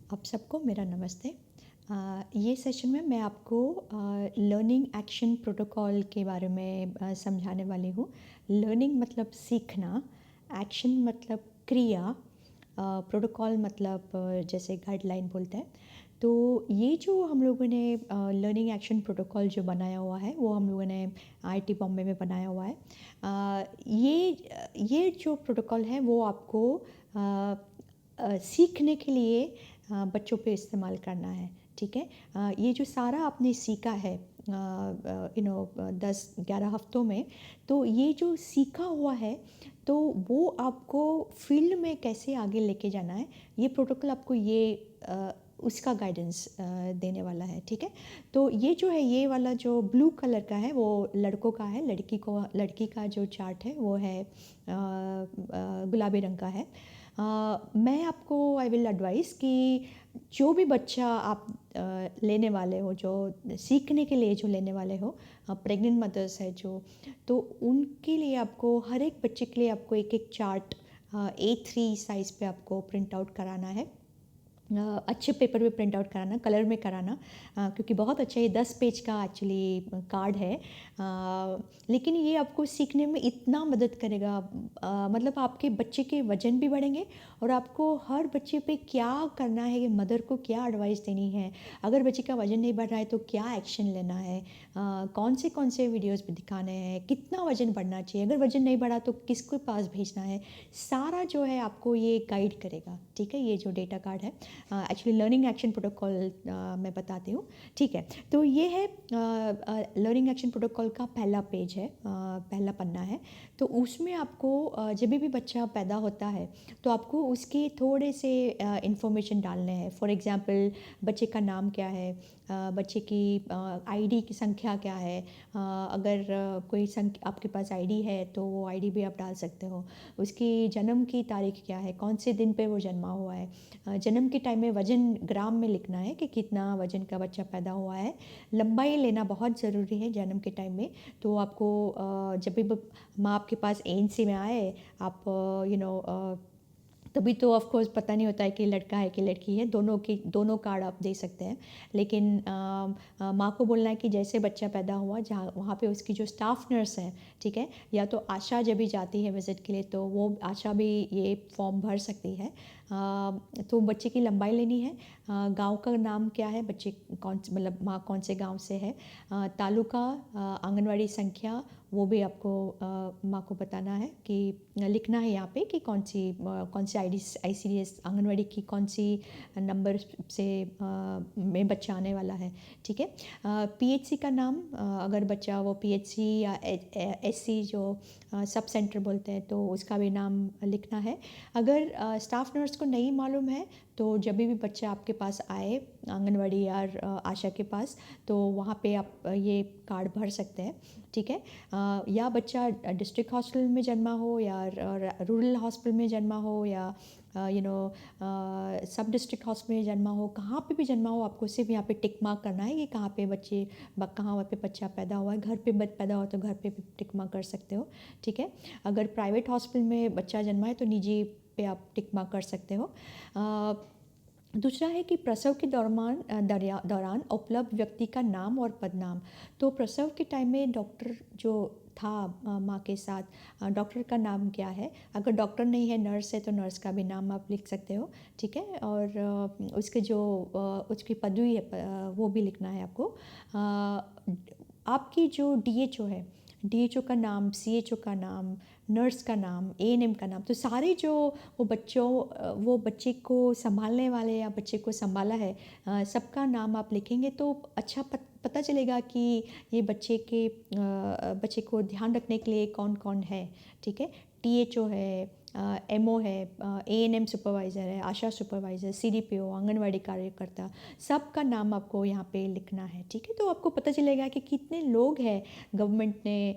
आप सबको मेरा नमस्ते। ये सेशन में मैं आपको लर्निंग एक्शन प्रोटोकॉल के बारे में समझाने वाली हूँ। लर्निंग मतलब सीखना, एक्शन मतलब क्रिया, प्रोटोकॉल मतलब जैसे गाइडलाइन बोलते हैं। तो ये जो हम लोगों ने लर्निंग एक्शन प्रोटोकॉल जो बनाया हुआ है वो हम लोगों ने आईआईटी बॉम्बे में बनाया हुआ है। ये जो प्रोटोकॉल है वो आपको सीखने के लिए बच्चों पे इस्तेमाल करना है। ठीक है। ये जो सारा आपने सीखा है 10-11 हफ्तों में, तो ये जो सीखा हुआ है तो वो आपको फील्ड में कैसे आगे लेके जाना है, ये प्रोटोकॉल आपको ये उसका गाइडेंस देने वाला है। ठीक है। तो ये जो है, ये वाला जो ब्लू कलर का है वो लड़कों का है, लड़की का जो चार्ट है वो है गुलाबी रंग का है। मैं आपको आई विल एडवाइस कि जो भी बच्चा आप लेने वाले हो, जो सीखने के लिए जो लेने वाले हो, प्रेग्नेंट मदर्स है जो, तो उनके लिए आपको हर एक बच्चे के लिए आपको एक एक चार्ट A3 साइज़ पे आपको प्रिंट आउट कराना है। अच्छे पेपर पे प्रिंट आउट कराना, कलर में कराना, क्योंकि बहुत अच्छा ये 10 पेज का एक्चुअली कार्ड है। लेकिन ये आपको सीखने में इतना मदद करेगा, मतलब आपके बच्चे के वजन भी बढ़ेंगे और आपको हर बच्चे पे क्या करना है, ये मदर को क्या एडवाइस देनी है, अगर बच्चे का वजन नहीं बढ़ रहा है तो क्या एक्शन लेना है, कौन से वीडियोस पे दिखाने हैं, कितना वजन बढ़ना चाहिए, अगर वजन नहीं बढ़ा तो किसके पास भेजना है, सारा जो है आपको ये गाइड करेगा। ठीक है। ये जो डेटा कार्ड है, एक्चुअली लर्निंग एक्शन प्रोटोकॉल मैं बताती हूँ। ठीक है। तो ये है लर्निंग एक्शन प्रोटोकॉल का पहला पेज है, पहला पन्ना है। तो उसमें आपको जब भी बच्चा पैदा होता है तो आपको उसके थोड़े से इंफॉर्मेशन डालने हैं। फॉर एग्जांपल, बच्चे का नाम क्या है, बच्चे की आईडी की संख्या क्या है, अगर कोई संख्या आपके पास आईडी है तो वो आईडी भी आप डाल सकते हो। उसकी जन्म की तारीख क्या है, कौन से दिन पे वो जन्मा हुआ है, जन्म के टाइम में वज़न ग्राम में लिखना है कि कितना वज़न का बच्चा पैदा हुआ है। लंबाई लेना बहुत ज़रूरी है जन्म के टाइम में। तो आपको जब भी माँ आपके पास एएनसी में आए, आप तभी तो ऑफ कोर्स पता नहीं होता है कि लड़का है कि लड़की है, दोनों कार्ड आप दे सकते हैं। लेकिन माँ को बोलना है कि जैसे बच्चा पैदा हुआ, जहाँ वहाँ पे उसकी जो स्टाफ नर्स है, ठीक है, या तो आशा जब भी जाती है विज़िट के लिए तो वो आशा भी ये फॉर्म भर सकती है। तो बच्चे की लंबाई लेनी है, गांव का नाम क्या है, बच्चे मतलब माँ कौन से गांव से है, तालुका, आंगनवाड़ी संख्या, वो भी आपको माँ को बताना है कि लिखना है यहाँ पे कि कौन सी ICDS आंगनवाड़ी की कौन सी नंबर से में बच्चा आने वाला है। ठीक है। PHC का नाम, अगर बच्चा वो PHC या SC जो सब सेंटर बोलते हैं तो उसका भी नाम लिखना है। अगर स्टाफ नर्स को नहीं मालूम है तो जब भी बच्चा आपके पास आए आंगनवाड़ी या आशा के पास, तो वहाँ पे आप ये कार्ड भर सकते हैं। ठीक है। या बच्चा डिस्ट्रिक्ट हॉस्पिटल में जन्मा हो या रूरल हॉस्पिटल में जन्मा हो या सब डिस्ट्रिक्ट हॉस्पिटल में जन्मा हो, कहाँ पे भी जन्मा हो, आपको सिर्फ यहाँ पे टिक मार्क करना है कि कहाँ पे बच्चा पैदा हुआ है। घर पे पैदा हुआ तो घर पे भी टिक मार्क कर सकते हो। ठीक है। अगर प्राइवेट हॉस्पिटल में बच्चा जन्मा है तो निजी पे आप टिक मार्क कर सकते हो। दूसरा है कि प्रसव के दौरान उपलब्ध व्यक्ति का नाम और पदनाम। तो प्रसव के टाइम में डॉक्टर जो था माँ के साथ, डॉक्टर का नाम क्या है, अगर डॉक्टर नहीं है नर्स है तो नर्स का भी नाम आप लिख सकते हो। ठीक है। और उसके जो उसकी पदवी है वो भी लिखना है आपको। आपकी जो DHO है, DHO का नाम, CHO का नाम, नर्स का नाम, ANM का नाम, तो सारे जो वो बच्चे को संभालने वाले या बच्चे को संभाला है, सबका नाम आप लिखेंगे तो अच्छा पता चलेगा कि ये बच्चे को ध्यान रखने के लिए कौन कौन है। ठीक है। THO है, MO है, ANM सुपरवाइज़र है, आशा सुपरवाइज़र, CDPO, आंगनवाड़ी कार्यकर्ता, सबका नाम आपको यहाँ पे लिखना है। ठीक है। तो आपको पता चलेगा कि कितने लोग हैं गवर्नमेंट ने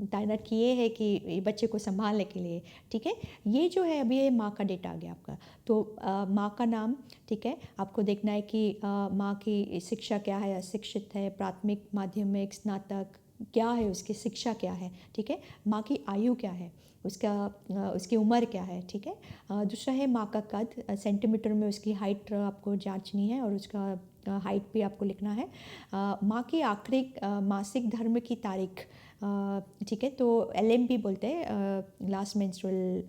तैनात किए हैं कि बच्चे को संभालने के लिए। ठीक है। ये जो है अभी ये माँ का डेटा आ गया आपका। तो माँ का नाम, ठीक है, आपको देखना है कि माँ की शिक्षा क्या है, अशिक्षित है, प्राथमिक, माध्यमिक, स्नातक, क्या है उसकी शिक्षा क्या है। ठीक है। माँ की आयु क्या है, उसकी उम्र क्या है, ठीक है। दूसरा है माँ का कद, सेंटीमीटर में उसकी हाइट आपको जांचनी है और उसका हाइट भी आपको लिखना है। माँ की आखिरी मासिक धर्म की तारीख, ठीक है, तो LMP बोलते हैं, लास्ट मेंस्ट्रुअल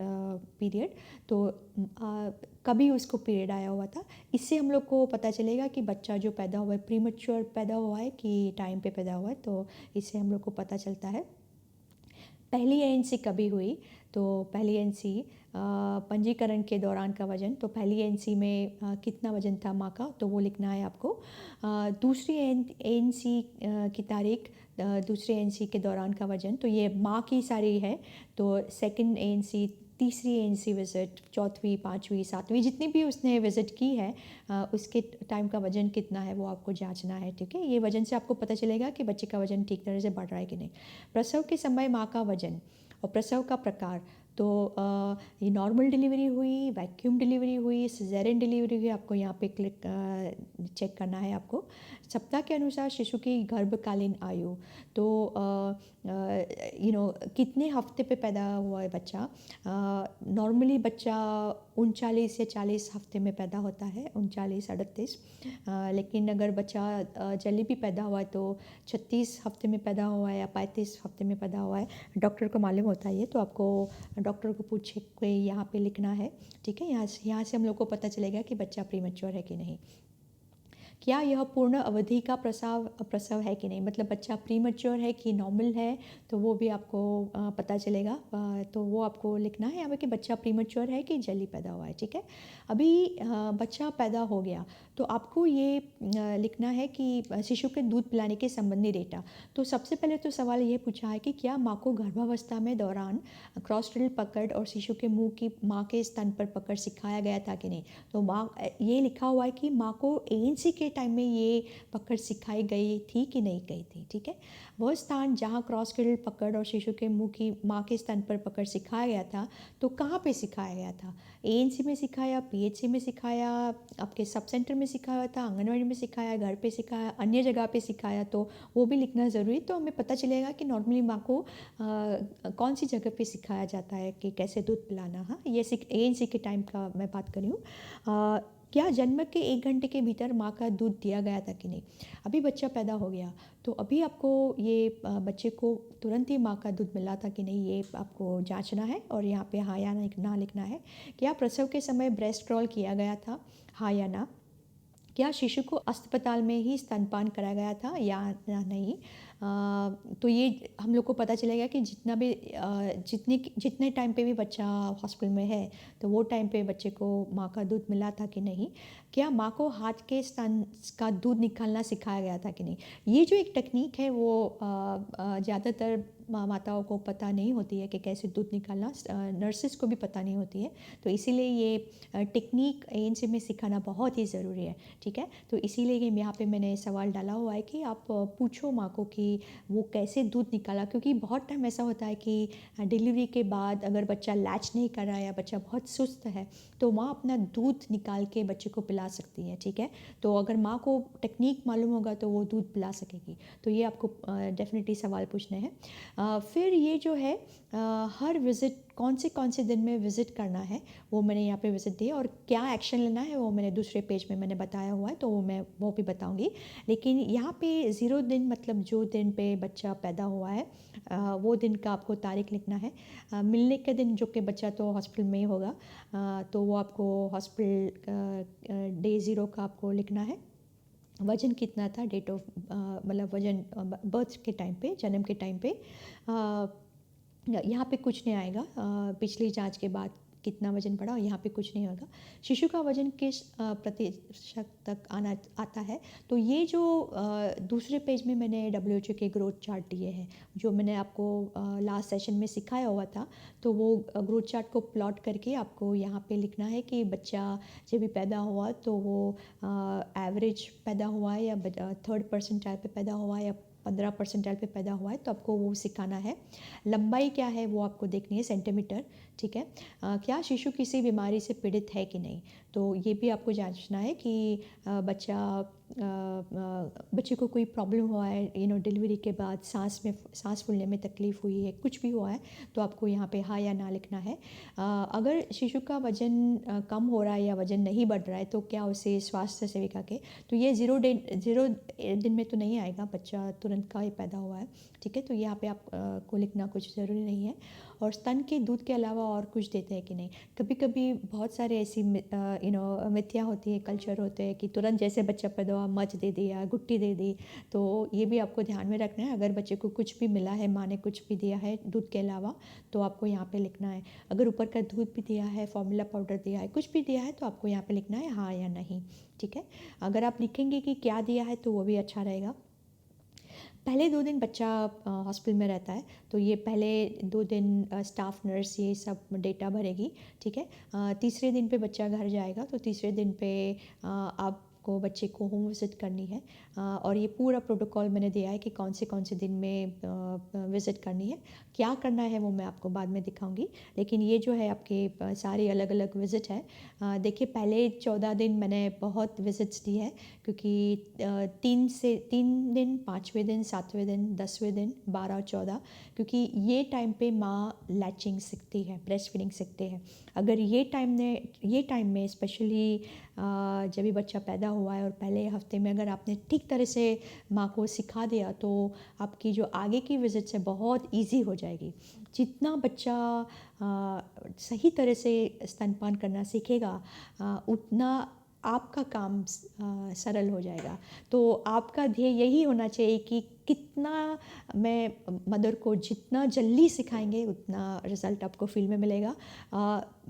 पीरियड। तो कभी उसको पीरियड आया हुआ था, इससे हम लोग को पता चलेगा कि बच्चा जो पैदा हुआ है प्रीमेच्योर पैदा हुआ है कि टाइम पे पैदा हुआ है, तो इससे हम लोग को पता चलता है। पहली ANC कभी हुई, तो पहली ANC पंजीकरण के दौरान का वज़न, तो पहली ANC में कितना वज़न था माँ का, तो वो लिखना है आपको। दूसरी ANC की तारीख, दूसरे ANC के दौरान का वज़न, तो ये माँ की सारी है। तो सेकंड ANC, तीसरी ANC विज़िट, चौथी, पाँचवीं, सातवीं, जितनी भी उसने विज़िट की है उसके टाइम का वज़न कितना है वो आपको जांचना है, ठीक है। ये वज़न से आपको पता चलेगा कि बच्चे का वज़न ठीक तरह से बढ़ रहा है कि नहीं। प्रसव के समय माँ का वज़न और प्रसव का प्रकार, तो ये नॉर्मल डिलीवरी हुई, वैक्यूम डिलीवरी हुई, सिजेरियन डिलीवरी हुई, आपको यहाँ पे क्लिक चेक करना है आपको। सप्ताह के अनुसार शिशु की गर्भकालीन आयु, तो कितने हफ्ते पे पैदा हुआ है बच्चा। नॉर्मली बच्चा 39 या 40 हफ्ते में पैदा होता है, 39-38, लेकिन अगर बच्चा जल्दी भी पैदा हुआ है तो 36 हफ्ते में पैदा हुआ है या 35 हफ्ते में पैदा हुआ है, डॉक्टर को मालूम होता है ये, तो आपको डॉक्टर को पूछे के यहाँ पे लिखना है, ठीक है। यहाँ से हम लोग को पता चलेगा कि बच्चा प्रीमेच्योर है कि नहीं। क्या यह पूर्ण अवधि का प्रसव है कि नहीं, मतलब बच्चा प्रीमेच्योर है कि नॉर्मल है, तो वो भी आपको पता चलेगा। तो वो आपको लिखना है यहाँ पे कि बच्चा प्रीमेच्योर है कि जल्दी पैदा हुआ है, ठीक है। अभी बच्चा पैदा हो गया तो आपको ये लिखना है कि शिशु के दूध पिलाने के संबंधी डेटा। तो सबसे पहले तो सवाल ये पूछा है कि क्या माँ को गर्भावस्था में दौरान क्रॉस क्रेडल पकड़ और शिशु के मुंह की माँ के स्तन पर पकड़ सिखाया गया था कि नहीं। तो माँ, ये लिखा हुआ है कि माँ को ANC के टाइम में ये पकड़ सिखाई गई थी कि नहीं गई थी, ठीक है। वह स्थान जहाँ क्रॉस क्रेडल पकड़ और शिशु के मुंह की माँ के स्तन पर पकड़ सिखाया गया था, तो कहाँ पे सिखाया गया था। ANC में सिखाया, PHC में सिखाया, आपके सब सेंटर में सिखाया था, आंगनवाड़ी में सिखाया, घर पे सिखाया, अन्य जगह पे सिखाया, तो वो भी लिखना ज़रूरी। तो हमें पता चलेगा कि नॉर्मली माँ को कौन सी जगह पे सिखाया जाता है कि कैसे दूध पिलाना। हाँ, ये ANC के टाइम का मैं बात कर रही हूँ। क्या जन्म के 1 घंटे के भीतर माँ का दूध दिया गया था कि नहीं। अभी बच्चा पैदा हो गया तो अभी आपको ये बच्चे को तुरंत ही माँ का दूध मिला था कि नहीं, ये आपको जांचना है और यहाँ पे हाँ या ना लिखना है। क्या प्रसव के समय ब्रेस्ट क्रॉल किया गया था, हाँ या ना। क्या शिशु को अस्पताल में ही स्तनपान कराया गया था या नहीं। तो ये हम लोग को पता चलेगा कि जितना भी जितने टाइम पे भी बच्चा हॉस्पिटल में है तो वो टाइम पे बच्चे को माँ का दूध मिला था कि नहीं। क्या माँ को हाथ के स्तन का दूध निकालना सिखाया गया था कि नहीं। ये जो एक टेक्निक है वो ज़्यादातर माताओं को पता नहीं होती है कि कैसे दूध निकालना, नर्सेस को भी पता नहीं होती है, तो इसीलिए ये टेक्निक ANC में सिखाना बहुत ही ज़रूरी है, ठीक है। तो इसीलिए यहाँ पे मैंने सवाल डाला हुआ है कि आप पूछो माँ को कि वो कैसे दूध निकाला, क्योंकि बहुत टाइम ऐसा होता है कि डिलीवरी के बाद अगर बच्चा लैच नहीं कर रहा है या बच्चा बहुत सुस्त है तो माँ अपना दूध निकाल के बच्चे को पिला सकती है, ठीक है। तो अगर माँ को टेक्निक मालूम होगा तो वो दूध पिला सकेगी। तो ये आपको डेफिनेटली सवाल पूछने हैं। फिर ये जो है हर विज़िट कौन से दिन में विज़िट करना है वो मैंने यहाँ पे विज़िट दी, और क्या एक्शन लेना है वो मैंने दूसरे पेज में मैंने बताया हुआ है, तो मैं वो भी बताऊँगी। लेकिन यहाँ पे 0 दिन मतलब जो दिन पे बच्चा पैदा हुआ है वो दिन का आपको तारीख लिखना है। मिलने के दिन जो कि बच्चा तो हॉस्पिटल में ही होगा, तो वो आपको हॉस्पिटल डे 0 का आपको लिखना है। वज़न कितना था, डेट ऑफ मतलब वज़न बर्थ के टाइम पे, जन्म के टाइम पे। यहाँ पे कुछ नहीं आएगा, पिछली जांच के बाद कितना वज़न बढ़ा, यहाँ पे कुछ नहीं होगा। शिशु का वज़न किस प्रतिशत तक आता है, तो ये जो दूसरे पेज में मैंने WHO के ग्रोथ चार्ट दिए हैं, जो मैंने आपको लास्ट सेशन में सिखाया हुआ था, तो वो ग्रोथ चार्ट को प्लॉट करके आपको यहाँ पे लिखना है कि बच्चा जब भी पैदा हुआ तो वो एवरेज पैदा हुआ है या 3rd परसेंटाइल पे पैदा हुआ है या 15 परसेंटाइल पे पैदा हुआ है, तो आपको वो सिखाना है। लंबाई क्या है वो आपको देखनी है, सेंटीमीटर, ठीक है। क्या शिशु किसी बीमारी से पीड़ित है कि नहीं, तो ये भी आपको जांचना है कि बच्चा बच्चे को कोई प्रॉब्लम हुआ है, डिलीवरी के बाद सांस फूलने में तकलीफ़ हुई है, कुछ भी हुआ है, तो आपको यहाँ पे हाँ या ना लिखना है। अगर शिशु का वज़न कम हो रहा है या वज़न नहीं बढ़ रहा है, तो क्या उसे स्वास्थ्य सेविका के, तो ये 0 दिन में तो नहीं आएगा, बच्चा तुरंत का ही पैदा हुआ है, ठीक है। तो यहाँ पे आप को लिखना कुछ ज़रूरी नहीं है। और स्तन के दूध के अलावा और कुछ देते हैं कि नहीं। कभी कभी बहुत सारे ऐसी मिथ्या होती है, कल्चर होते हैं कि तुरंत जैसे बच्चा पैदा हुआ मच दे दिया, गुट्टी दे दी। तो ये भी आपको ध्यान में रखना है। अगर बच्चे को कुछ भी मिला है, माँ ने कुछ भी दिया है दूध के अलावा, तो आपको यहाँ पे लिखना है। अगर ऊपर का दूध भी दिया है, फॉर्मूला पाउडर दिया है, कुछ भी दिया है, तो आपको यहाँ पे लिखना है हाँ या नहीं, ठीक है। अगर आप लिखेंगे कि क्या दिया है तो वो भी अच्छा रहेगा। पहले 2 दिन बच्चा हॉस्पिटल में रहता है, तो ये पहले 2 दिन स्टाफ नर्स ये सब डेटा भरेगी, ठीक है। तीसरे दिन पे बच्चा घर जाएगा, तो तीसरे दिन पे आपको बच्चे को होम विज़िट करनी है। और ये पूरा प्रोटोकॉल मैंने दिया है कि कौन से दिन में विज़िट करनी है, क्या करना है वो मैं आपको बाद में दिखाऊंगी। लेकिन ये जो है आपके सारे अलग अलग विज़िट है। देखिए पहले 14 दिन मैंने बहुत विज़िट्स दी है, क्योंकि 3 दिन, 5वें दिन, 7वें दिन, 10वें दिन, 12 और 14, क्योंकि ये टाइम पे माँ लैचिंग सीखती है, ब्रेस्ट फीडिंग सीखते हैं। अगर ये टाइम में स्पेशली जब भी बच्चा पैदा हुआ है और पहले हफ्ते में अगर आपने ठीक तरह से माँ को सिखा दिया, तो आपकी जो आगे की विज़िट्स है बहुत ईजी हो जाएगी। जितना बच्चा सही तरह से स्तनपान करना सीखेगा, उतना आपका काम सरल हो जाएगा। तो आपका ध्येय यही होना चाहिए कि कितना मैं मदर को जितना जल्दी सिखाएंगे, उतना रिज़ल्ट आपको फील्ड में मिलेगा।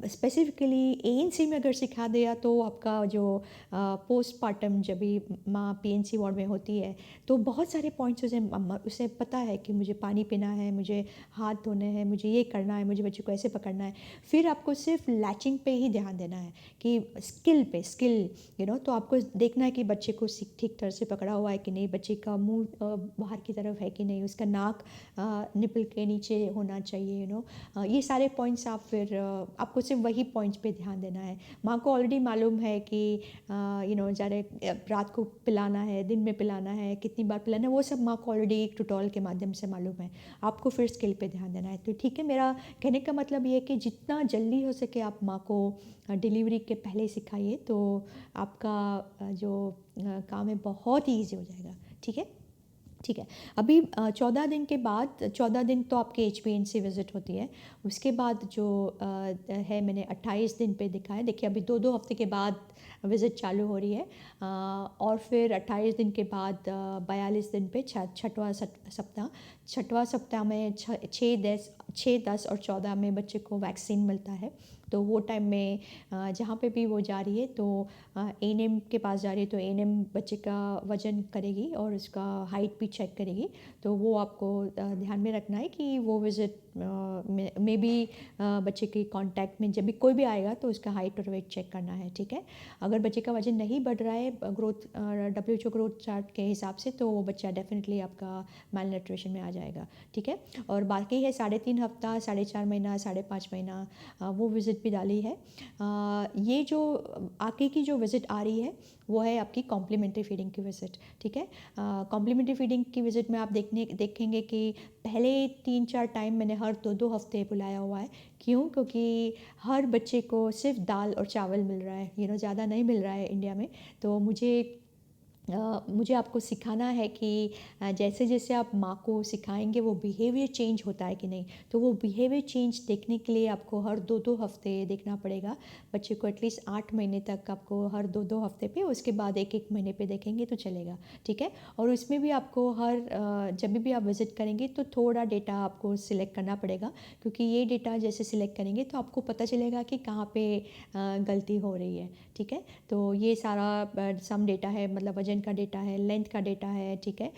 स्पेसिफिकली एएनसी में अगर सिखा दिया, तो आपका जो पोस्टपार्टम जब भी माँ पीएनसी वार्ड में होती है, तो बहुत सारे पॉइंट्स उसे पता है कि मुझे पानी पीना है, मुझे हाथ धोने हैं, मुझे ये करना है, मुझे बच्चे को ऐसे पकड़ना है। फिर आपको सिर्फ लैचिंग पे ही ध्यान देना है, कि स्किल तो आपको देखना है कि बच्चे को ठीक तरह से पकड़ा हुआ है कि नहीं, बच्चे का मुंह बाहर की तरफ है कि नहीं, उसका नाक निपल के नीचे होना चाहिए। ये सारे पॉइंट्स आप फिर आपको सिर्फ वही पॉइंट्स पे ध्यान देना है। माँ को ऑलरेडी मालूम है कि ज़्यादा रात को पिलाना है, दिन में पिलाना है, कितनी बार पिलाना है, वो सब माँ को ऑलरेडी एक ट्यूटोरियल के माध्यम से मालूम है। आपको फिर स्किल पे ध्यान देना है। तो ठीक है, मेरा कहने का मतलब ये है कि जितना जल्दी हो सके आप माँ को डिलीवरी के पहले सिखाइए, तो आपका जो काम है बहुत ही ईजी हो जाएगा, ठीक है। ठीक है। अभी 14 दिन के बाद, 14 दिन तो आपके HbA1c विज़िट होती है। उसके बाद जो है मैंने 28 दिन पे दिखा है। देखिए अभी 2-2 हफ्ते के बाद विज़िट चालू हो रही है। और फिर 28 दिन के बाद 42 दिन पे छठवां सप्ताह में 6, 10 और 14 में बच्चे को वैक्सीन मिलता है। तो वो टाइम में जहाँ पे भी वो जा रही है, तो एएनएम के पास जा रही है, तो एएनएम बच्चे का वज़न करेगी और उसका हाइट भी चेक करेगी। तो वो आपको ध्यान में रखना है कि वो विज़िट में भी बच्चे के कांटेक्ट में जब भी कोई भी आएगा, तो उसका हाइट और वेट चेक करना है, ठीक है। अगर बच्चे का वज़न नहीं बढ़ रहा है ग्रोथ WHO ग्रोथ चार्ट के हिसाब से, तो वो बच्चा डेफिनेटली आपका माल न्यूट्रिशन में आ जाएगा, ठीक है। और बाकी है 3.5 हफ्ता, 4.5 महीना, 5.5 महीना, वो विज़िट भी डाली है। ये जो आगे की जो विज़िट आ रही है, वो है आपकी कॉम्प्लीमेंट्री फीडिंग की विज़िट, ठीक है। कॉम्प्लीमेंट्री फीडिंग की विज़िट में आप देखेंगे कि पहले 3-4 टाइम मैंने हर 2-2 हफ्ते बुलाया हुआ है। क्यों? क्योंकि हर बच्चे को सिर्फ दाल और चावल मिल रहा है, ज़्यादा नहीं मिल रहा है इंडिया में। तो मुझे आपको सिखाना है कि जैसे जैसे आप माँ को सिखाएंगे, वो बिहेवियर चेंज होता है कि नहीं। तो वो बिहेवियर चेंज देखने के लिए आपको हर 2-2 हफ्ते देखना पड़ेगा। बच्चे को एटलीस्ट 8 महीने तक आपको हर 2-2 हफ्ते पे, उसके बाद 1-1 महीने पे देखेंगे तो चलेगा, ठीक है। और उसमें भी आपको जब भी आप विज़िट करेंगे, तो थोड़ा डेटा आपको सिलेक्ट करना पड़ेगा, क्योंकि ये डेटा जैसे सिलेक्ट करेंगे तो आपको पता चलेगा कि कहाँ पे गलती हो रही है, ठीक है। तो ये सारा सम डेटा है, मतलब वजन का डेटा है, लेंथ का डेटा है, ठीक है।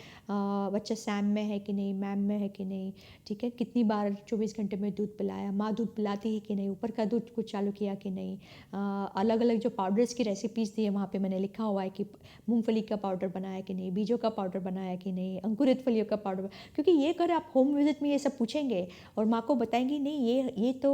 बच्चा सैम में है कि नहीं, मैम में है कि नहीं, ठीक है। कितनी बार 24 घंटे में दूध पिलाया, माँ दूध पिलाती है कि नहीं, ऊपर का दूध कुछ चालू किया कि नहीं। अलग अलग जो पाउडर्स की रेसिपीज़ दी है, वहाँ पे मैंने लिखा हुआ है कि मूंगफली का पाउडर बनाया कि नहीं, बीजों का पाउडर बनाया कि नहीं, अंकुरित फलियों का पाउडर। क्योंकि ये अगर आप होम विजिट में ये सब पूछेंगे और माँ को बताएंगी नहीं, ये तो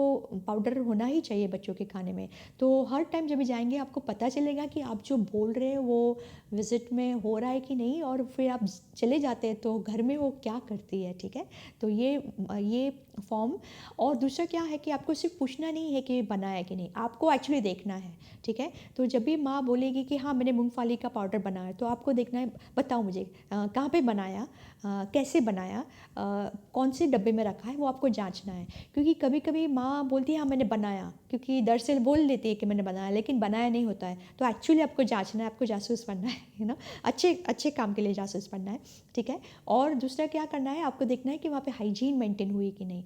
पाउडर होना ही चाहिए बच्चों के खाने में, तो हर टाइम जब भी जाएंगे आपको पता चलेगा कि आप जो बोल रहे हैं वो विज़िट में हो रहा है कि नहीं, और फिर आप चले जाते हैं तो घर में वो क्या करती है, ठीक है। तो ये फॉर्म। और दूसरा क्या है कि आपको सिर्फ पूछना नहीं है कि बनाया कि नहीं, आपको एक्चुअली देखना है, ठीक है। तो जब भी माँ बोलेगी कि हाँ मैंने मूंगफली का पाउडर बनाया, तो आपको देखना है, बताओ मुझे कहाँ पे बनाया, कैसे बनाया, कौन से डब्बे में रखा है, वो आपको जांचना है। क्योंकि कभी कभी माँ बोलती है हाँ मैंने बनाया, क्योंकि दरअसल बोल देती है कि मैंने बनाया, लेकिन बनाया नहीं होता है। तो एक्चुअली आपको जांचना है, आपको जासूस बनना है, अच्छे अच्छे काम के लिए जासूस बनना है, ठीक है। और दूसरा क्या करना है, आपको देखना है कि वहाँ पे हाइजीन मेंटेन हुई कि नहीं,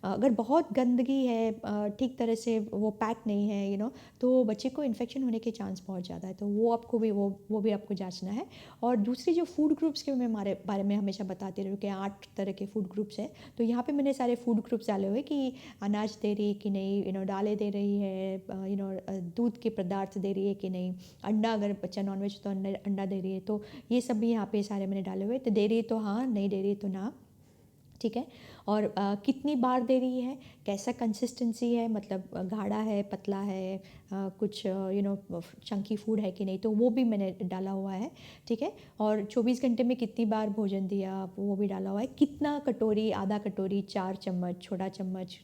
अगर बहुत गंदगी है, ठीक तरह से वो पैक नहीं है, तो बच्चे को इन्फेक्शन होने के चांस बहुत ज़्यादा है। तो वो आपको भी वो भी आपको जांचना है। और दूसरी जो फूड ग्रुप्स के मैं बारे में हमेशा बताती रहूँ कि 8 तरह के फूड ग्रुप्स हैं। तो यहाँ पे मैंने सारे फूड ग्रुप्स डाले हुए कि अनाज दे रही है कि नहीं, दालें दे रही है, दूध के पदार्थ दे रही है कि नहीं, अंडा, अगर बच्चा नॉनवेज तो अंडा दे रही है, तो ये सब भी यहाँ पे सारे मैंने डाले हुए। तो दे रही है तो हाँ, नहीं दे रही है तो ना, ठीक है। और कितनी बार दे रही है, कैसा कंसिस्टेंसी है, मतलब गाढ़ा है, पतला है, कुछ चंकी फूड है कि नहीं, तो वो भी मैंने डाला हुआ है, ठीक है। और 24 घंटे में कितनी बार भोजन दिया, वो भी डाला हुआ है। कितना कटोरी, आधा कटोरी, 4 चम्मच, छोटा चम्मच,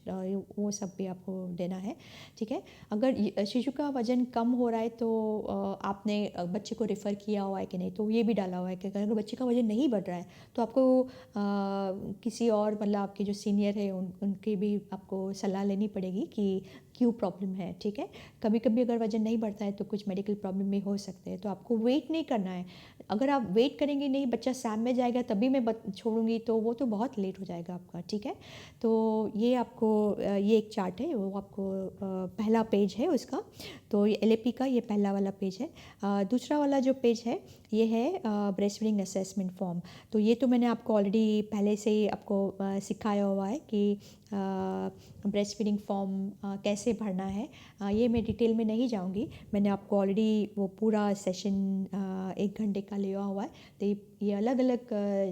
वो सब भी आपको देना है, ठीक है। अगर शिशु का वजन कम हो रहा है तो आपने बच्चे को रेफ़र किया हुआ है कि नहीं, तो ये भी डाला हुआ है कि अगर बच्चे का वजन नहीं बढ़ रहा है तो आपको किसी और, मतलब आपके जो सीनियर है उनकी भी आपको सलाह लेनी पड़ेगी कि क्यों प्रॉब्लम है, ठीक है। कभी कभी अगर वजन नहीं बढ़ता है तो कुछ मेडिकल प्रॉब्लम भी हो सकते हैं, तो आपको वेट नहीं करना है। अगर आप वेट करेंगे, नहीं बच्चा सैम में जाएगा तभी मैं छोड़ूंगी, तो वो तो बहुत लेट हो जाएगा आपका, ठीक है। तो ये आपको ये एक चार्ट है, वो आपको पहला पेज है उसका। तो ये LAP का ये पहला वाला पेज है। दूसरा वाला जो पेज है ये है ब्रेस्ट फीडिंग असेसमेंट फॉर्म। तो ये तो मैंने आपको ऑलरेडी पहले से ही आपको सिखाया हुआ है कि ब्रेस्ट फीडिंग फॉर्म कैसे भरना है। ये मैं डिटेल में नहीं जाऊंगी, मैंने आपको ऑलरेडी वो पूरा सेशन 1 घंटे का लिया हुआ है। तो ये अलग अलग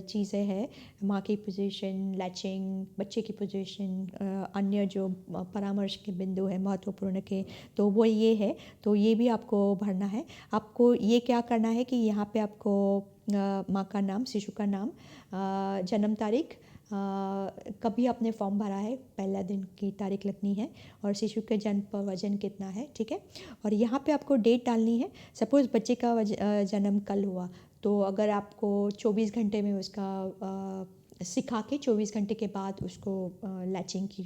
चीज़ें हैं, माँ की पोजीशन, लैचिंग, बच्चे की पोजीशन, अन्य जो परामर्श के बिंदु है महत्वपूर्ण के, तो वो ये है। तो ये भी आपको भरना है। आपको ये क्या करना है कि यहाँ पे आपको माँ का नाम, शिशु का नाम, जन्म तारीख, कभी आपने फॉर्म भरा है, पहला दिन की तारीख लगनी है, और शिशु के जन्म पर वजन कितना है, ठीक है। और यहाँ पे आपको डेट डालनी है। सपोज़ बच्चे का जन्म कल हुआ, तो अगर आपको 24 घंटे में उसका सिखा के 24 घंटे के बाद उसको लैचिंग की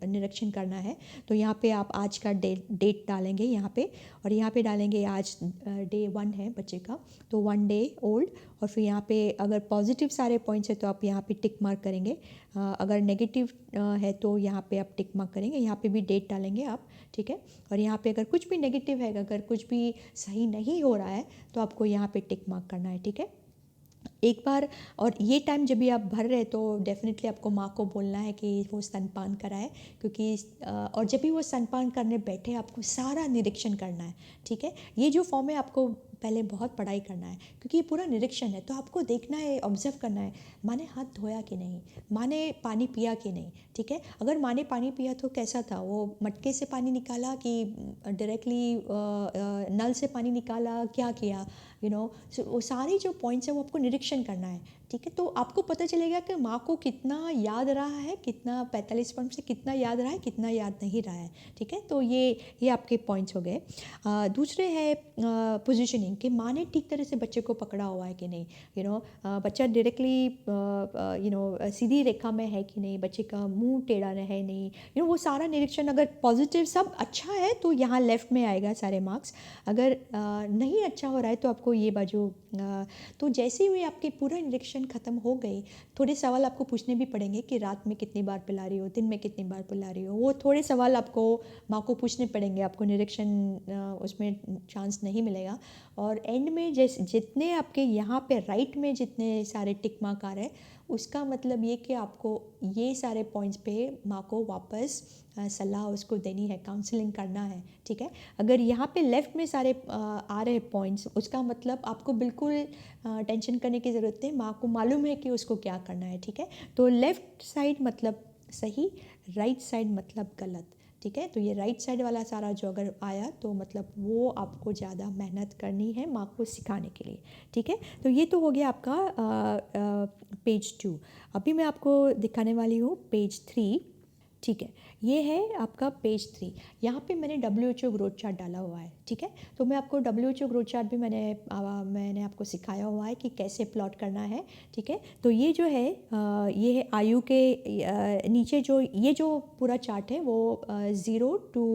निरीक्षण करना है, तो यहाँ पे आप आज का डेट डालेंगे यहाँ पे, और यहाँ पे डालेंगे आज डे 1 है बच्चे का, तो 1 डे ओल्ड। और फिर यहाँ पे अगर पॉजिटिव सारे पॉइंट्स है तो आप यहाँ पे टिक मार्क करेंगे, अगर नेगेटिव है तो यहाँ पे आप टिक मार्क करेंगे, यहाँ पे भी डेट डालेंगे आप, ठीक है। और यहाँ पे अगर कुछ भी नेगेटिव है, अगर कुछ भी सही नहीं हो रहा है तो आपको यहाँ पे टिक मार्क करना है, ठीक है। एक बार, और ये टाइम जब भी आप भर रहे तो डेफिनेटली आपको माँ को बोलना है कि वो स्तनपान कराए, क्योंकि और जब भी वो स्तनपान करने बैठे आपको सारा निरीक्षण करना है, ठीक है। ये जो फॉर्म है आपको पहले बहुत पढ़ाई करना है, क्योंकि ये पूरा निरीक्षण है, तो आपको देखना है, ऑब्जर्व करना है, माँ ने हाथ धोया कि नहीं, माँ ने पानी पिया कि नहीं, ठीक है। अगर माँ ने पानी पिया तो कैसा था, वो मटके से पानी निकाला कि डायरेक्टली नल से पानी निकाला, क्या किया, वो सारे जो पॉइंट्स हैं वो आपको निरीक्षण करना है, ठीक है। तो आपको पता चलेगा कि माँ को कितना याद रहा है, कितना 45% से कितना याद रहा है, कितना याद नहीं रहा है, ठीक है। तो ये आपके पॉइंट्स हो गए। दूसरे है पोजीशनिंग, कि माँ ने ठीक तरह से बच्चे को पकड़ा हुआ है कि नहीं, बच्चा डायरेक्टली सीधी रेखा में है कि नहीं, बच्चे का मुंह टेढ़ा है नहीं, वो सारा निरीक्षण। अगर पॉजिटिव सब अच्छा है तो यहाँ लेफ्ट में आएगा सारे मार्क्स। अगर नहीं अच्छा हो रहा है तो आपको ये बाजू, तो जैसे ही आपके पूरा निरीक्षण ख़त्म हो गई, थोड़े सवाल आपको पूछने भी पड़ेंगे कि रात में कितनी बार पिला रही हो, दिन में कितनी बार पिला रही हो, वो थोड़े सवाल आपको माँ को पूछने पड़ेंगे, आपको निरीक्षण उसमें चांस नहीं मिलेगा। और एंड में जैसे जितने आपके यहाँ पे राइट में जितने सारे टिक मार्क आ रहे हैं, उसका मतलब ये कि आपको ये सारे पॉइंट्स पे माँ को वापस सलाह उसको देनी है, काउंसलिंग करना है, ठीक है। अगर यहाँ पे लेफ़्ट में सारे आ रहे पॉइंट्स, उसका मतलब आपको बिल्कुल टेंशन करने की ज़रूरत नहीं, माँ को मालूम है कि उसको क्या करना है, ठीक है। तो लेफ़्ट साइड मतलब सही, राइट साइड मतलब गलत, ठीक है। तो ये राइट साइड वाला सारा जो अगर आया तो मतलब वो आपको ज़्यादा मेहनत करनी है माँ को सिखाने के लिए, ठीक है। तो ये तो हो गया आपका पेज 2। अभी मैं आपको दिखाने वाली हूँ पेज 3, ठीक है। ये है आपका पेज 3। यहाँ पे मैंने WHO ग्रोथ चार्ट डाला हुआ है, ठीक है। तो मैं आपको WHO ग्रोथ चार्ट भी मैंने आपको सिखाया हुआ है कि कैसे प्लॉट करना है, ठीक है। तो ये जो है ये है आयु के नीचे जो ये जो पूरा चार्ट है वो 0 to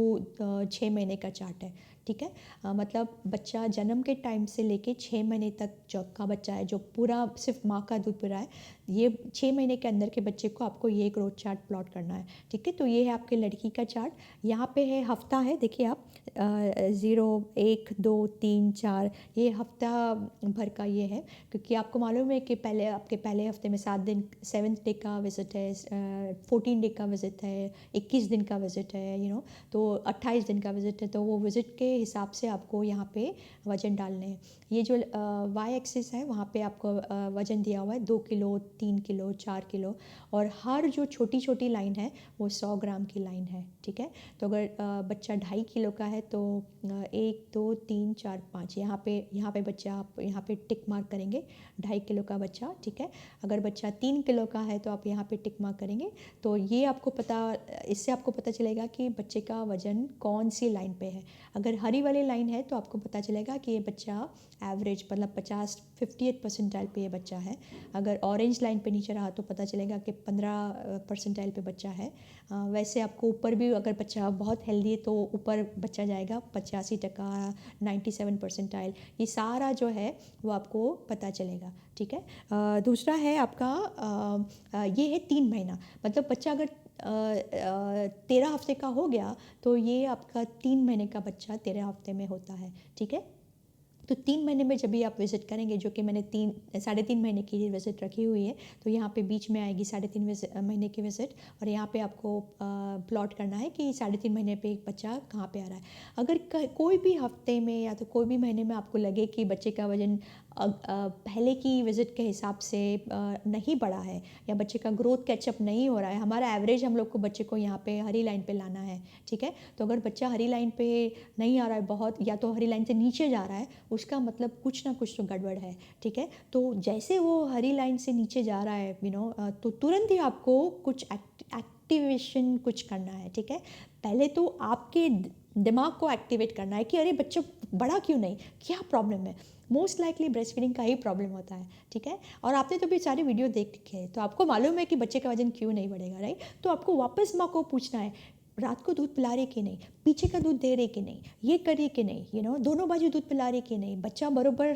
6 महीने का चार्ट है, ठीक है। मतलब बच्चा जन्म के टाइम से लेके 6 महीने तक जो का बच्चा है, जो पूरा सिर्फ माँ का दूध पी रहा है, ये 6 महीने के अंदर के बच्चे को आपको ये ग्रोथ चार्ट प्लॉट करना है, ठीक है। तो ये है आपके लड़की का चार्ट। यहाँ पे है हफ्ता है, देखिए आप 0 1 2 3 4, ये हफ्ता भर का ये है, क्योंकि आपको मालूम है कि पहले आपके पहले हफ्ते में 7 दिन, 7th डे का विज़िट है, 14 डे का विज़िट है, 21 दिन का विज़िट है, तो 28 दिन का विज़िट है। तो वो विज़िट के हिसाब से आपको यहाँ पे वज़न डालने हैं। ये जो वाई एक्सिस है वहाँ पे आपको वज़न दिया हुआ है 2 किलो, 3 किलो, 4 किलो, और हर जो छोटी छोटी लाइन है वो 100 ग्राम की लाइन है, ठीक है। तो अगर बच्चा 2.5 किलो का है तो 1 2 3 4 5 यहाँ पे बच्चा आप यहाँ पे टिक मार्क करेंगे, 2.5 किलो का बच्चा, ठीक है। अगर बच्चा 3 किलो का है तो आप यहाँ पे टिक मार्क करेंगे। तो ये इससे आपको पता चलेगा कि बच्चे का वज़न कौन सी लाइन पे है। अगर हरी वाली लाइन है तो आपको पता चलेगा कि ये बच्चा एवरेज मतलब 58 परसेंटाइल पे ये बच्चा है। अगर ऑरेंज लाइन पे नीचे रहा तो पता चलेगा कि 15 परसेंटाइल पे बच्चा है। वैसे आपको ऊपर भी अगर बच्चा बहुत हेल्दी है तो ऊपर बच्चा जाएगा 85%, 97 परसेंटाइल, ये सारा जो है वो आपको पता चलेगा, ठीक है। दूसरा है आपका ये है 3 महीना, मतलब बच्चा अगर 13 हफ्ते का हो गया तो ये आपका 3 महीने का बच्चा 13 हफ्ते में होता है, ठीक है। तो 3 महीने में जब भी आप विज़िट करेंगे, जो कि मैंने 3.5 महीने की विज़िट रखी हुई है, तो यहाँ पे बीच में आएगी 3.5 महीने की विज़िट, और यहाँ पे आपको प्लॉट करना है कि 3.5 महीने पे एक बच्चा कहाँ पे आ रहा है। अगर कोई भी हफ्ते में या तो कोई भी महीने में आपको लगे कि बच्चे का वज़न पहले की विज़िट के हिसाब से नहीं बढ़ा है, या बच्चे का ग्रोथ कैचअप नहीं हो रहा है, हमारा एवरेज हम लोग को बच्चे को यहाँ पे हरी लाइन पे लाना है, ठीक है। तो अगर बच्चा हरी लाइन पे नहीं आ रहा है बहुत, या तो हरी लाइन से नीचे जा रहा है, उसका मतलब कुछ ना कुछ तो गड़बड़ है, ठीक है। तो जैसे वो हरी लाइन से नीचे जा रहा है तो तुरंत ही आपको कुछ एक्टिवेशन कुछ करना है, ठीक है। पहले तो आपके दिमाग को एक्टिवेट करना है कि अरे बच्चा बड़ा क्यों नहीं, क्या प्रॉब्लम है। मोस्ट लाइकली ब्रेस्ट फीडिंग का ही प्रॉब्लम होता है, ठीक है। और आपने तो भी सारी वीडियो देख रखे हैं, तो आपको मालूम है कि बच्चे का वजन क्यों नहीं बढ़ेगा, राइट। तो आपको वापस माँ को पूछना है, रात को दूध पिला रही कि नहीं, पीछे का दूध दे रही कि नहीं, ये करिए कि नहीं, दोनों बाजू दूध पिला रही कि नहीं, बच्चा बरोबर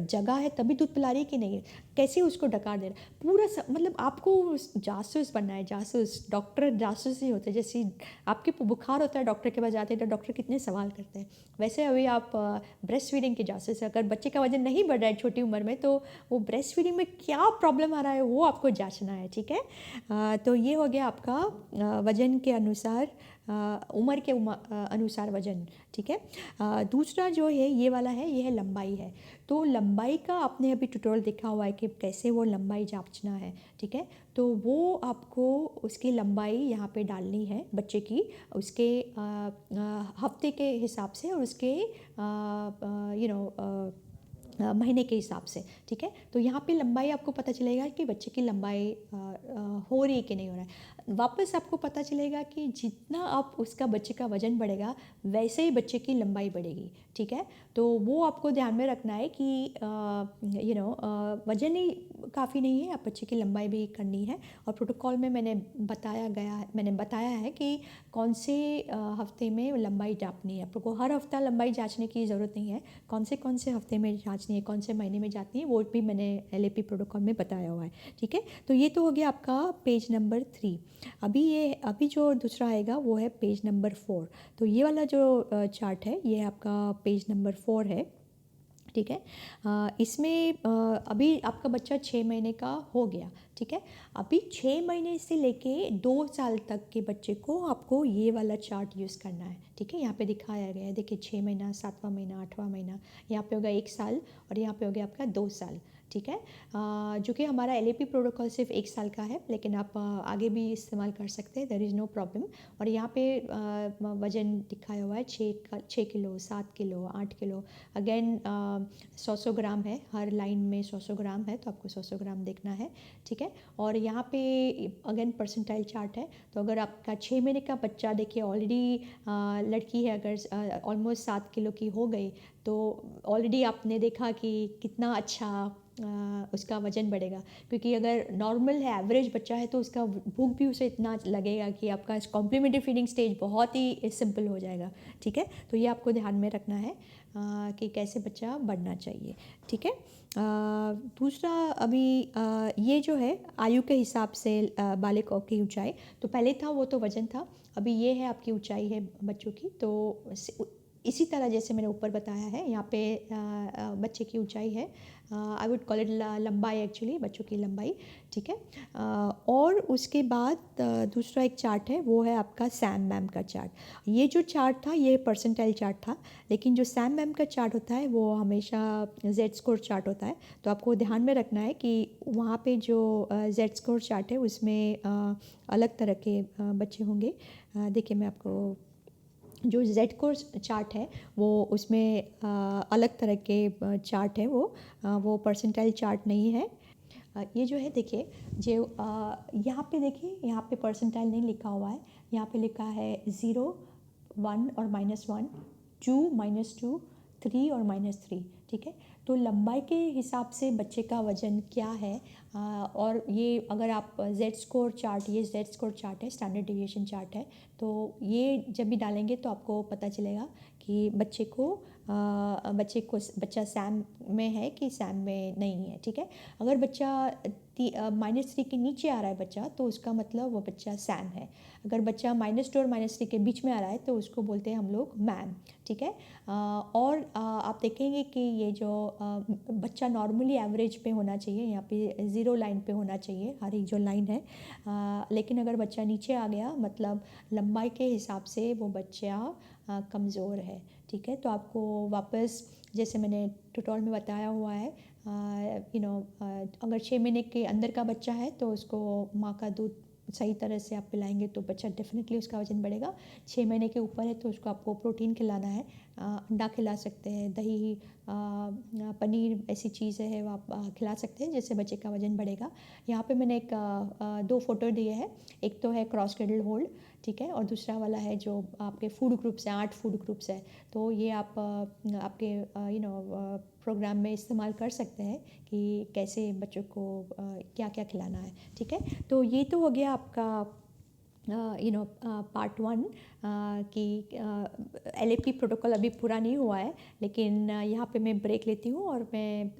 जगह है तभी दूध पिला रही कि नहीं, कैसे उसको डकार दे रहा है, पूरा मतलब आपको जासूस बनना है, जासूस। डॉक्टर जासूस ही होते हैं, जैसे आपके बुखार होता है डॉक्टर के पास जाते हैं तो डॉक्टर कितने सवाल करते हैं, वैसे अभी आप ब्रेस्ट फीडिंग के जासूस है। अगर बच्चे का वजन नहीं बढ़ रहा है छोटी उम्र में तो वो ब्रेस्ट फीडिंग में क्या प्रॉब्लम आ रहा है वो आपको जांचना है, ठीक है। तो ये हो गया आपका वजन के अनुसार, उम्र के अनुसार वजन, ठीक है। दूसरा जो है ये वाला है, ये है लंबाई है। तो लंबाई का आपने अभी ट्यूटोरियल देखा हुआ है कि कैसे वो लंबाई जांचना है, ठीक है। तो वो आपको उसकी लंबाई यहाँ पे डालनी है बच्चे की, उसके हफ्ते के हिसाब से और उसके महीने के हिसाब से, ठीक है। तो यहाँ पे लंबाई आपको पता चलेगा कि बच्चे की लंबाई हो रही है कि नहीं हो रहा है। वापस आपको पता चलेगा कि जितना आप उसका बच्चे का वज़न बढ़ेगा वैसे ही बच्चे की लंबाई बढ़ेगी, ठीक है। तो वो आपको ध्यान में रखना है कि वज़न ही काफ़ी नहीं है, आप बच्चे की लंबाई भी करनी है। और प्रोटोकॉल में मैंने बताया है कि कौन से हफ्ते में लंबाई जांचनी है। आपको हर हफ्ता लंबाई जांचने की ज़रूरत नहीं है, कौन से हफ्ते में जांचनी है, कौन से महीने में जांचनी है, वो भी मैंने LAP प्रोटोकॉल में बताया हुआ है, ठीक है। तो ये तो हो गया आपका पेज नंबर 3। अभी जो दूसरा आएगा वो है पेज नंबर 4। तो ये वाला जो चार्ट है ये आपका पेज नंबर 4 है, ठीक है। इसमें अभी आपका बच्चा 6 महीने का हो गया, ठीक है। अभी 6 महीने से लेके 2 साल तक के बच्चे को आपको ये वाला चार्ट यूज़ करना है, ठीक है, यहाँ पे दिखाया गया है, देखिए 6 महीना, 7वां महीना, 8वां महीना, यहाँ पे होगा 1 साल और यहाँ पे हो गया आपका 2 साल। ठीक है, जो कि हमारा एलएपी प्रोटोकॉल सिर्फ 1 साल का है, लेकिन आप आगे भी इस्तेमाल कर सकते हैं, देयर इज़ नो प्रॉब्लम। और यहाँ पे वज़न दिखाया हुआ है 6 किलो, 7 किलो, 8 किलो, अगेन 100 ग्राम है, हर लाइन में 100 ग्राम है, तो आपको 100 ग्राम देखना है। ठीक है, और यहाँ पे अगेन परसेंटाइल चार्ट है, तो अगर आपका 6 महीने का बच्चा देखिए ऑलरेडी लड़की है, अगर ऑलमोस्ट 7 किलो की हो गई, तो ऑलरेडी आपने देखा कि कितना अच्छा उसका वज़न बढ़ेगा, क्योंकि अगर नॉर्मल है, एवरेज बच्चा है, तो उसका भूख भी उसे इतना लगेगा कि आपका कॉम्प्लीमेंट्री फीडिंग स्टेज बहुत ही सिंपल हो जाएगा। ठीक है, तो ये आपको ध्यान में रखना है कि कैसे बच्चा बढ़ना चाहिए। ठीक है, दूसरा अभी ये जो है आयु के हिसाब से बालिकाओं की ऊंचाई, तो पहले था वो तो वज़न था, अभी ये है आपकी ऊंचाई है बच्चों की। तो इसी तरह जैसे मैंने ऊपर बताया है, यहाँ पे बच्चे की ऊंचाई है, आई वुड कॉल इट लंबाई, एक्चुअली बच्चों की लंबाई। ठीक है, और उसके बाद दूसरा एक चार्ट है, वो है आपका सैम मैम का चार्ट। ये जो चार्ट था ये परसेंटाइल चार्ट था, लेकिन जो सैम मैम का चार्ट होता है वो हमेशा जेड स्कोर चार्ट होता है। तो आपको ध्यान में रखना है कि वहाँ पे जो जेड स्कोर चार्ट है उसमें अलग तरह के बच्चे होंगे। देखिए मैं आपको जो जेड कोर्स चार्ट है वो उसमें अलग तरह के चार्ट है, वो परसेंटाइल चार्ट नहीं है। ये जो है देखिए, जो यहाँ पे देखिए, यहाँ पे परसेंटाइल नहीं लिखा हुआ है, यहाँ पे लिखा है 0, 1 और -1, 2, -2, 3 और -3। ठीक है, तो लंबाई के हिसाब से बच्चे का वज़न क्या है, और ये अगर आप जेड स्कोर चार्ट, ये जेड स्कोर चार्ट है, स्टैंडर्ड डिविएशन चार्ट है, तो ये जब भी डालेंगे तो आपको पता चलेगा कि बच्चा सैम में है कि सैम में नहीं है। ठीक है, अगर बच्चा -3 के नीचे आ रहा है बच्चा, तो उसका मतलब वो बच्चा सैम है। अगर बच्चा -2 और -3 के बीच में आ रहा है तो उसको बोलते हैं हम लोग मैम। ठीक है, और आप देखेंगे कि ये जो बच्चा नॉर्मली एवरेज पे होना चाहिए, यहाँ पे 0 लाइन पे होना चाहिए हर एक जो लाइन है, लेकिन अगर बच्चा नीचे आ गया मतलब लंबाई के हिसाब से वो बच्चा कमज़ोर है। ठीक है, तो आपको वापस जैसे मैंने ट्यूटोरियल में बताया हुआ है, अगर 6 महीने के अंदर का बच्चा है तो उसको माँ का दूध सही तरह से आप पिलाएंगे तो बच्चा डेफिनेटली उसका वज़न बढ़ेगा। 6 महीने के ऊपर है तो उसको आपको प्रोटीन खिलाना है, अंडा खिला सकते हैं, दही, पनीर, ऐसी चीज़ें हैं वो आप खिला सकते हैं, जिससे बच्चे का वज़न बढ़ेगा। यहाँ पे मैंने 2 फोटो दिए हैं, एक तो है क्रॉस क्रेडल होल्ड, ठीक है, और दूसरा वाला है जो आपके फूड ग्रुप्स हैं, 8 फूड ग्रुप्स है, तो ये आप आपके प्रोग्राम में इस्तेमाल कर सकते हैं कि कैसे बच्चों को क्या क्या खिलाना है। ठीक है, तो ये तो हो गया आपका पार्ट 1 कि एलएपी प्रोटोकॉल अभी पूरा नहीं हुआ है, लेकिन यहाँ पे मैं ब्रेक लेती हूँ और मैं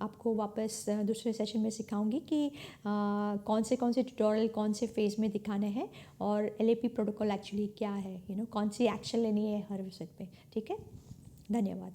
आपको वापस दूसरे सेशन में सिखाऊंगी कि कौन से ट्यूटोरियल कौन से फेज़ में दिखाने हैं और एलएपी प्रोटोकॉल एक्चुअली क्या है, कौन सी एक्शन लेनी है हर विषय पे। ठीक है, धन्यवाद।